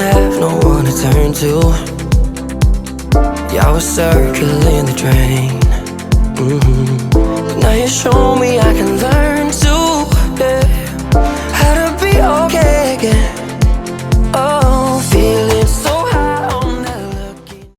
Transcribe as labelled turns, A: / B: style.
A: have no one to turn to. Yeah, I was circling the drain. But now you show me I can learn to